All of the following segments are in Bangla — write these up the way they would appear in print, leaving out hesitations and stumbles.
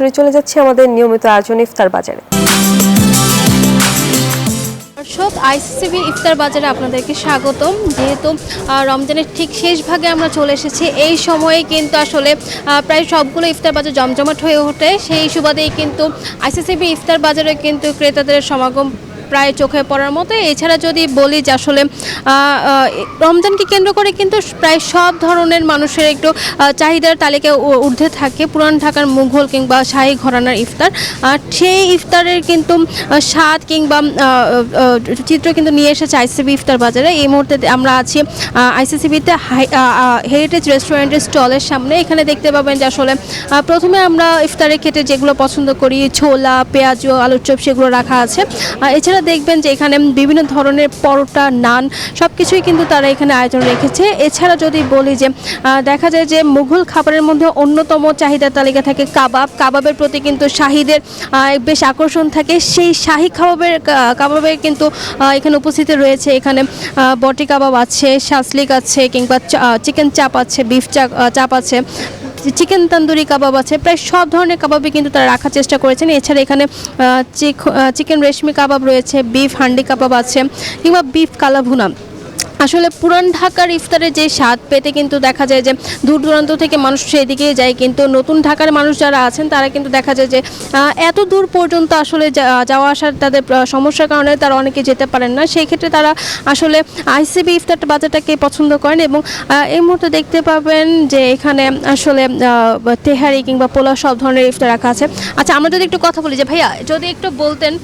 চলে যাচ্ছে আমাদের নিয়মিত আয়োজন ইফতার বাজারে। দর্শক, আইসিসিবি ইফতার বাজারে আপনাদেরকে স্বাগতম। যেহেতু রমজানের ঠিক শেষ ভাগে আমরা চলে এসেছি, এই সময়ে কিন্তু আসলে প্রায় সবগুলো ইফতার বাজার জমজমাট হয়ে ওঠে। সেই সুবাদেই কিন্তু আইসিসিবি ইফতার বাজারে কিন্তু ক্রেতাদের সমাগম প্রায় চোখে পড়ার মতো। এছাড়া যদি বলি যে আসলে রমজানকে কেন্দ্র করে কিন্তু প্রায় সব ধরনের মানুষের একটু চাহিদার তালিকায় ঊর্ধ্বে থাকে পুরান ঢাকার মুঘল কিংবা শাহী ঘরানার ইফতার। সেই ইফতারের কিন্তু স্বাদ কিংবা চিত্র কিন্তু নিয়ে এসেছে আইসিসিবি ইফতার বাজারে। এই মুহূর্তে আমরা আছি আইসিসিবিতে হেরিটেজ রেস্টুরেন্টের স্টলের সামনে। এখানে দেখতে পাবেন যে আসলে প্রথমে আমরা ইফতারে খেতে যেগুলো পছন্দ করি, ছোলা, পেঁয়াজ, আলুর চপ, সেগুলো রাখা আছে। এছাড়া দেখবেন যে এখানে বিভিন্ন ধরনের পরোটা, নান সব কিছুই কিন্তু তারা এখানে আয়োজন রেখেছে। এছাড়া যদি বলি যে দেখা যায় যে মুঘল খাবারের মধ্যে অন্যতম চাহিদার তালিকা থাকে কাবাবের প্রতি কিন্তু শাহীদের বেশ আকর্ষণ থাকে। সেই শাহী কাবাবের কিন্তু এখানে উপস্থিত রয়েছে। এখানে বটি কাবাব আছে, শাসলিক আছে, কিংবা চিকেন চাপ আছে, বিফ চাপ আছে, চিকেন তন্দুরি কাবাব আছে। প্রায় সব ধরনের কাবাবই কিন্তু তারা রাখার চেষ্টা করেছেন। এছাড়া এখানে চিকেন রেশমি কাবাব রয়েছে, বিফ হান্ডি কাবাব আছে, কিংবা বিফ কালাভুনা। আসলে পুরান ঢাকার ইফতারের যে স্বাদ পেতে কিন্তু দেখা যায় যে দূর দূরান্ত থেকে মানুষ সেই দিকেই যায়, কিন্তু নতুন ঢাকার মানুষ যারা আছেন তারা কিন্তু দেখা যায় যে এত দূর পর্যন্ত আসলে যাওয়া আসার তাদের সমস্যার কারণে তারা অনেকে যেতে পারেন না। সেই ক্ষেত্রে তারা আসলে আইসিবি ইফতার বাজারটাকে পছন্দ করেন। এবং এই মুহূর্তে দেখতে পাবেন যে এখানে আসলে তেহারি কিংবা পোলাও সব ধরনের ইফতার রাখা আছে। আচ্ছা, আমরা যদি একটু কথা বলি যে ভাইয়া যদি একটু বলতেন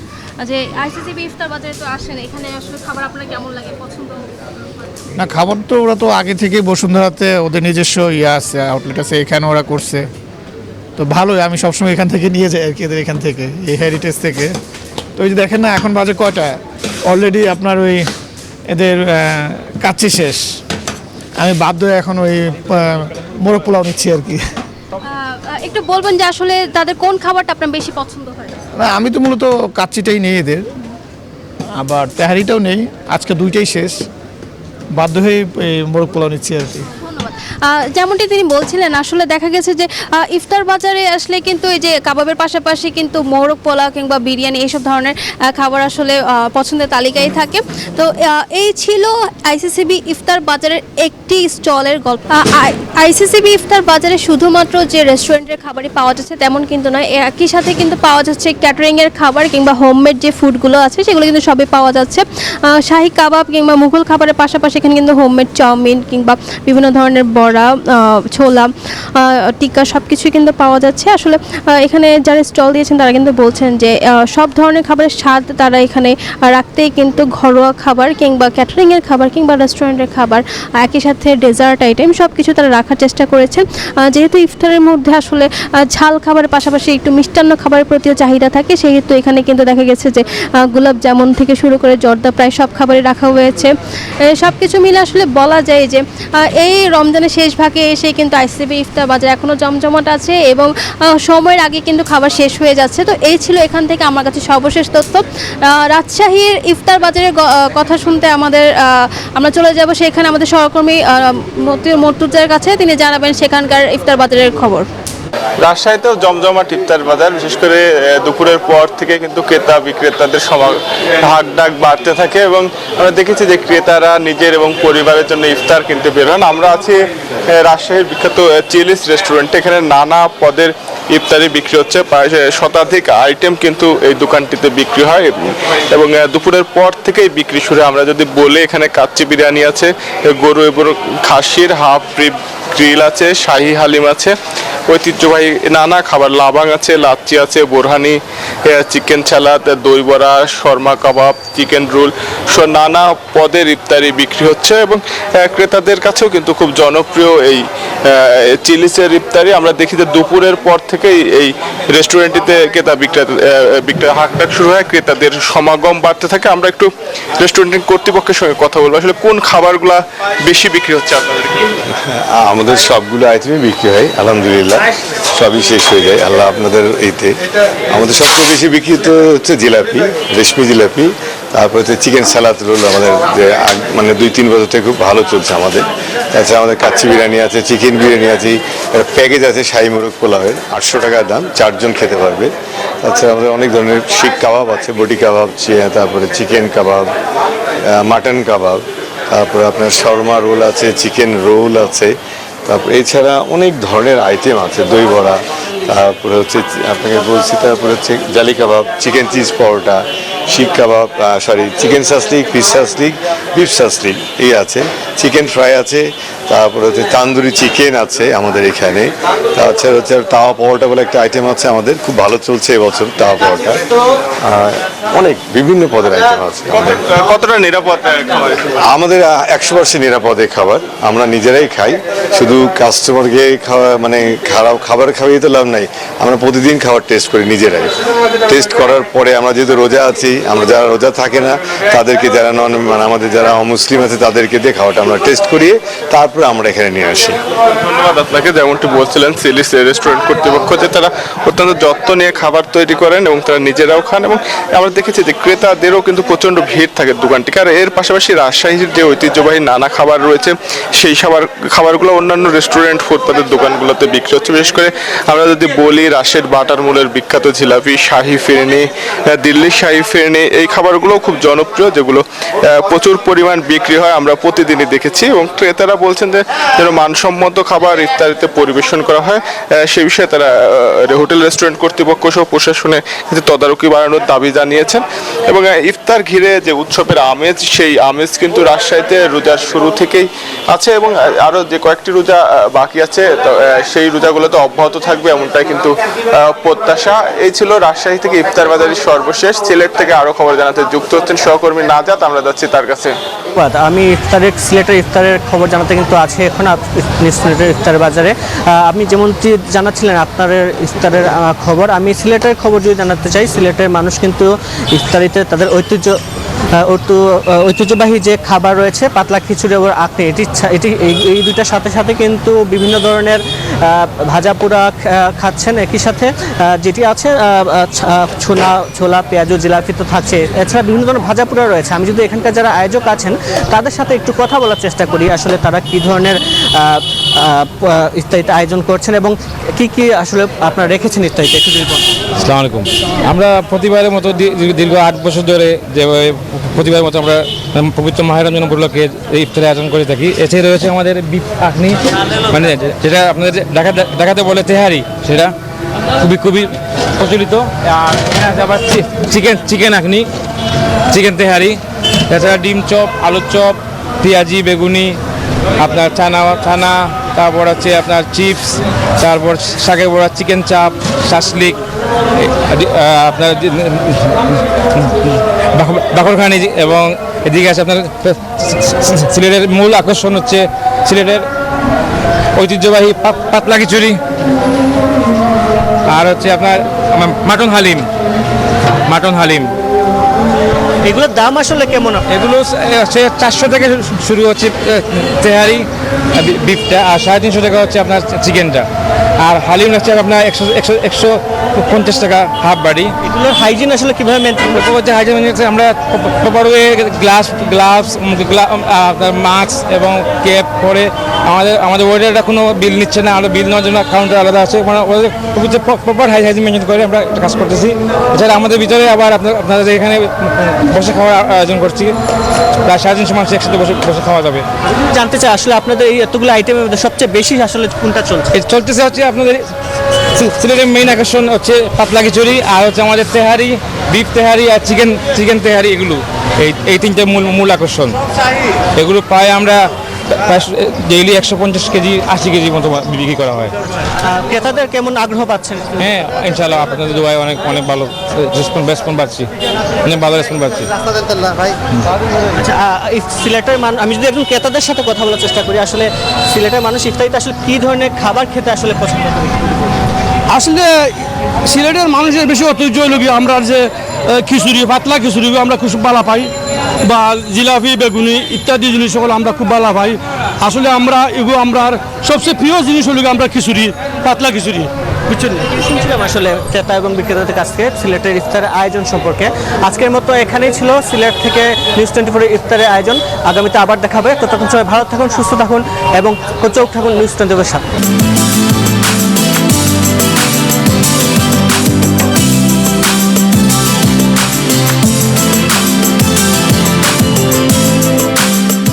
যে আইসিসিবি ইফতার বাজারে তো আসেন, এখানে আসলে খাবার আপনার কেমন লাগে, পছন্দ? না, খাবার তো ওরা তো আগে থেকে বসুন্ধরাতে ওদের নিজস্ব আছে, আউটলেট আছে, এখানে ওরা করছে তো ভালোই। আমি সবসময় এখান থেকে নিয়ে যাই আর কি, এদের এখান থেকে, এই হেরিটেজ থেকে। তো ওই যে দেখেন না, এখন বাজে কয়টা, অলরেডি আপনার ওই এদের কাচ্চি শেষ। আমি বাধ্য হয়ে এখন ওই মোরগ পোলাও নিচ্ছি আর কি। একটু বলবেন যে আসলে তাদের কোন খাবারটা আপনার বেশি পছন্দ হয়? না, আমি তো মূলত কাচ্চিটাই নেই এদের, আবার তেহারিটাও নেই, আজকে দুইটাই শেষ, বাধ্য হয়ে এই মোরগ পোলাও নিচ্ছি আর কি। যেমনটি তিনি বলছিলেন, আসলে দেখা গেছে যে ইফতার বাজারে আসলে কিন্তু এই যে কাবাবের পাশাপাশি কিন্তু মোরগ পোলাও কিংবা বিরিয়ানি এইসব ধরনের খাবার আসলে পছন্দের তালিকায় থাকে। তো এই ছিল আইসিসিবি ইফতার বাজারের একটি স্টলের গল্প। আইসিসিবি ইফতার বাজারে শুধুমাত্র যে রেস্টুরেন্টের খাবারই পাওয়া যাচ্ছে তেমন কিন্তু নয়, একই সাথে কিন্তু পাওয়া যাচ্ছে ক্যাটারিংয়ের খাবার কিংবা হোমমেড যে ফুডগুলো আছে সেগুলো কিন্তু সবই পাওয়া যাচ্ছে। শাহী কাবাব কিংবা মুঘল খাবারের পাশাপাশি এখানে কিন্তু হোমমেড চাউমিন কিংবা বিভিন্ন ধরনের বড়া, ছোলা, টিক্কা সব কিছুই কিন্তু পাওয়া যাচ্ছে। আসলে এখানে যারা স্টল দিয়েছেন তারা কিন্তু বলছেন যে সব ধরনের খাবারের স্বাদ তারা এখানে রাখতেই কিন্তু ঘরোয়া খাবার কিংবা ক্যাটারিংয়ের খাবার কিংবা রেস্টুরেন্টের খাবার, একই সাথে ডেজার্ট আইটেম সব কিছু তারা রাখার চেষ্টা করেছেন। যেহেতু ইফতারের মধ্যে আসলে ঝাল খাবারের পাশাপাশি একটু মিষ্টান্ন খাবারের প্রতিও চাহিদা থাকে, সেহেতু এখানে কিন্তু দেখা গেছে যে গোলাপ জামুন থেকে শুরু করে জর্দা প্রায় সব খাবারই রাখা হয়েছে। সব কিছু মিলে আসলে বলা যায় যে এই রমজানের শেষ ভাগে এসে কিন্তু আইসিসিবি ইফতার বাজার এখনও জমজমাট আছে এবং সময়ের আগে কিন্তু খাবার শেষ হয়ে যাচ্ছে। তো এই ছিল এখান থেকে আমার কাছে সর্বশেষ তথ্য। রাজশাহীর ইফতার বাজারের কথা শুনতে আমরা চলে যাব সেখানে আমাদের সহকর্মী মর্তুজার কাছে। তিনি জানাবেন সেখানকার ইফতার বাজারের খবর। রাজশাহীতেও জমজমাট ইফতার বাজার, বিশেষ করে দুপুরের পর থেকে কিন্তু ক্রেতা বিক্রেতাদের হাক ডাক বাড়তে থাকে এবং আমরা দেখেছি যে ক্রেতারা নিজের এবং পরিবারের জন্য ইফতার কিনতে বের হন। আমরা আছি রাজশাহীর বিখ্যাত চিলিস রেস্টুরেন্টে। এখানে নানা পদের ইফতারি বিক্রি হচ্ছে, প্রায় শতাধিক আইটেম কিন্তু এই দোকানটিতে বিক্রি হয় এবং দুপুরের পর থেকেই বিক্রি শুরু। আমরা যদি বলি, এখানে কাচ্চি বিরিয়ানি আছে, গরু এবং খাসির হাফ রিব গ্রিল আছে, শাহী হালিম আছে, ঐতিহ্যবাহী নানা খাবার, লাবাং আছে, লাচ্চি আছে, বোরহানি, চিকেন সালাদ, দই বড়া, শর্মা কাবাব, চিকেন রোল, নানা পদের ইফতারি বিক্রি হচ্ছে এবং ক্রেতাদের কাছেও কিন্তু খুব জনপ্রিয় এই চিলিসের ইফতারি। আমরা দেখি যে দুপুরের পর থেকেই এই রেস্টুরেন্টটিতে ক্রেতা বিক্রেতা হাঁকডাক শুরু হয়, ক্রেতাদের সমাগম বাড়তে থাকে। আমরা একটু রেস্টুরেন্টের কর্তৃপক্ষের সঙ্গে কথা বলবো, আসলে কোন খাবারগুলা বেশি বিক্রি হচ্ছে আপনাদের? আমাদের সবগুলো আইটেমই বিক্রি হয়, আলহামদুলিল্লাহ সবই শেষ হয়ে যায় আল্লাহ আপনাদের এইতে। আমাদের সবচেয়ে বেশি বিক্রিত হচ্ছে জিলাপি, রেশমি জিলাপি, তারপর হচ্ছে চিকেন সালাদ রোল। আমাদের যে মানে 2-3 বছর থেকে খুব ভালো চলছে আমাদের। তাছাড়া আমাদের কাচ্চি বিরিয়ানি আছে, চিকেন বিরিয়ানি আছে, একটা প্যাকেজ আছে শাহী মোরগ পোলাওয়ের, 800 টাকার দাম, 4 জন খেতে পারবে। তাছাড়া আমাদের অনেক ধরনের শিক কাবাব আছে, বডি কাবাব, তারপরে চিকেন কাবাব, মাটন কাবাব, তারপরে আপনার শর্মা রোল আছে, চিকেন রোল আছে, তারপর এছাড়া অনেক ধরনের আইটেম আছে, দই বড়া, তারপরে হচ্ছে আপনাকে বলছি, তারপরে হচ্ছে জালি কাবাব, chicken cheese paratha, seekh kebab, chicken shashlik, fish shashlik, beef shashlik এই আছে, চিকেন ফ্রাই আছে, তারপরে হচ্ছে তান্দুরি চিকেন আছে আমাদের এখানে। তাছাড়া হচ্ছে তাওয়া পরোটা বলে একটা আইটেম আছে আমাদের, খুব ভালো চলছে এবছর তাওয়া পরোটা। অনেক বিভিন্ন পদের আইটেম আছে আমাদের। কতটা নিরাপদ খাবার? আমাদের 100% নিরাপদে খাবার, আমরা নিজেরাই খাই, শুধু কাস্টমারকে খাওয়া মানে খারাপ খাবার খাওয়াই তো লাভ নাই, আমরা প্রতিদিন খাবার টেস্ট করি নিজেরাই। টেস্ট করার পরে আমরা যেহেতু রোজা আছি, আমরা যারা রোজা থাকে না তাদেরকে, যারা মানে আমাদের যারা অমুসলিম আছে তাদেরকে দিয়ে খাওয়াটা আমরা টেস্ট করিয়ে তারপরে আমরা এখানে নিয়ে আসি। ধন্যবাদ আপনাকে। যেমনটি বলছিলেন সিলিস রেস্টুরেন্ট কর্তৃপক্ষ যে তারা অত্যন্ত যত্ন নিয়ে খাবার তৈরি করেন এবং তারা নিজেরাও খান, এবং আমরা দেখেছি যে ক্রেতাদেরও কিন্তু প্রচণ্ড ভিড় থাকে দোকানটিকে। আর এর পাশাপাশি রাজশাহীর যে ঐতিহ্যবাহী নানা খাবার রয়েছে সেই খাবারগুলো অন্যান্য রেস্টুরেন্ট ফুটপাতের দোকানগুলোতে বিক্রি হচ্ছে। বিশেষ করে আমরা যদি বলি রাশেদ বাটার মোলের বিখ্যাত জিলাপি, শাহী ফিরনি, দিল্লির শাহী ফিরনি, এই খাবারগুলো খুব জনপ্রিয়, যেগুলো প্রচুর পরিমাণ বিক্রি হয়, আমরা প্রতিদিনই দেখেছি। এবং ক্রেতারা বলছেন যে যেন মানসম্মত খাবার ইত্যাদিতে পরিবেশন করা হয়, সেই বিষয়ে তারা হোটেল রেস্টুরেন্ট কর্তৃপক্ষ সহ প্রশাসনে কিন্তু তদারকি বাড়ানোর দাবি জানিয়েছেন। এবং ইফতার ঘিরে যে উৎসবের আমেজ, সেই আমেজ কিন্তু রাজশাহীতে রোজার শুরু থেকেই আছে এবং আরও যে কয়েকটি রোজা বাকি আছে সেই রোজাগুলোতে অব্যাহত থাকবে, এমনটাই কিন্তু প্রত্যাশা। এই ছিল রাজশাহী থেকে ইফতার বাজারের সর্বশেষ। সিলেট থেকে আরও খবর জানাতে যুক্ত হচ্ছেন সহকর্মী নাজাত, আমরা যাচ্ছি তার কাছে। আমি সিলেটের ইফতারের খবর জানাতে কিন্তু আছে এখন সিলেটের ইফতার বাজারে। আপনি যেমনটি জানাচ্ছিলেন আপনার ইফতারের খবর, আমি সিলেটের খবর যদি জানাতে চাই, সিলেটের মানুষ কিন্তু ইফতারিতে তাদের ঐতিহ্যবাহী যে খাবার রয়েছে পাতলা খিচুড়ি এবং আঁকড়ি, এটি এই দুইটার সাথে সাথে কিন্তু বিভিন্ন ধরনের ভাজা পোড়া খাচ্ছেন একই সাথে, যেটি আছে ছোলা, পেঁয়াজু, জিলাপি তো থাকছে, এছাড়া বিভিন্ন ধরনের ভাজা পোড়া রয়েছে। আমি যদি এখানকার যারা আয়োজক আছেন তাদের সাথে একটু কথা বলার চেষ্টা করি, আসলে তারা কী ধরনের ইফতারিতে আয়োজন করছেন এবং কি আসলে আপনারা রেখেছেন ইফতারিতে একটু বলুন। আসসালামু আলাইকুম। আমরা প্রতিবারের মতো দীর্ঘ 8 বছর ধরে যেভাবে প্রতিবারের মতো আমরা পবিত্র মাহে রমজান উপলক্ষে ইফতারের আয়োজন করে থাকি। এছাড়া রয়েছে আমাদের বিফ আখনি, মানে যেটা আপনাদের দেখাতে বলে তেহারি, সেটা খুবই প্রচলিত। আর আবার চিকেন আখনি, চিকেন তেহারি, এছাড়া ডিম চপ, আলুর চপ, পেঁয়াজি, বেগুনি, আপনার ছানা, তারপর হচ্ছে আপনার চিপস, তারপর শাকের বড়া, চিকেন চাপ, শাসলিক, আপনার বাকরখানি, এবং এদিকে আছে আপনার সিলেটের মূল আকর্ষণ হচ্ছে সিলেটের ঐতিহ্যবাহী পাতলা খিচুড়ি, আর হচ্ছে আপনার মাটন হালিম। এগুলোর দাম আসলে কেমন? এগুলো হচ্ছে 400 থেকে শুরু হচ্ছে তেহারি বিফটা, আর 350 টাকা হচ্ছে আপনার চিকেনটা, আর হালিম হচ্ছে আপনার 150 টাকা হাফ বাড়ি। এগুলোর হাইজিন আসলে কীভাবে মেনটেন করতে? হাইজিন আমরা প্রপার ওয়ে গ্লাভস, মাস্ক এবং ক্যাপ পরে, আমাদের ওয়েটাররা কোনো বিল নিচ্ছে না, আরও বিল নেওয়ার জন্য কাউন্টার আলাদা আছে, মানে প্রপার হাইজিন মেনটেন করে আমরা কাজ করতেছি। এছাড়া আমাদের ভিতরে আবার আপনাদের এখানে বসে খাওয়ার আয়োজন করছি, প্রায় 350 মানুষ একসাথে বসে খাওয়া যাবে। জানতে চাই আসলে আপনাদের এই এতগুলো আইটেমের মধ্যে সবচেয়ে বেশি আসলে কোনটা চলতেছে হচ্ছে আপনাদের সিলেটের মেইন আকর্ষণ হচ্ছে পাতলা খিচুড়ি, আর হচ্ছে আমাদের তেহারি, বিফ তেহারি আর চিকেন তেহারি, এগুলো এই তিনটে মূল আকর্ষণ। এগুলো প্রায় আমরা ডেইলি 150 কেজি 80 কেজি মতো বিক্রি করা হয়। ক্রেতাদের কেমন আগ্রহ পাচ্ছেন? হ্যাঁ, ইনশাআল্লাহ আপনাদের দোয়ায় অনেক ভালো রেসপন্স পাচ্ছি, অনেক ভালো রেসপন্স পাচ্ছি। আচ্ছা, সিলেটের আমি যদি একজন ক্রেতাদের সাথে কথা বলার চেষ্টা করি, আসলে সিলেটের মানুষ ইফতারিতে আসলে কী ধরনের খাবার খেতে আসলে পছন্দ করে? আসলে সিলেটের মানুষের বেশি ঐতিহ্য হলো কি, আমরা যে খিচুড়ি, পাতলা খিচুড়ি আমরা খুব ভালো পাই, বা জিলাপি, বেগুনি ইত্যাদি জিনিস সকল আমরা খুব ভালো পাই। আসলে আমরা এগুলো আমরা সবচেয়ে প্রিয় জিনিস হলো আমরা খিচুড়ি, পাতলা খিচুড়ি। বুঝছেন? শুনছিলাম আসলে ক্রেতা এবং বিক্রেতাদের কাছ থেকে সিলেটের ইফতারের আয়োজন সম্পর্কে। আজকের মতো এখানেই ছিল সিলেট থেকে নিউজ 24 ইফতারের আয়োজন। আগামীতে আবার দেখা হবে। ততক্ষণ সবাই ভালো থাকুন, সুস্থ থাকুন এবং চোখ থাকুন নিউজ 24 সাথে।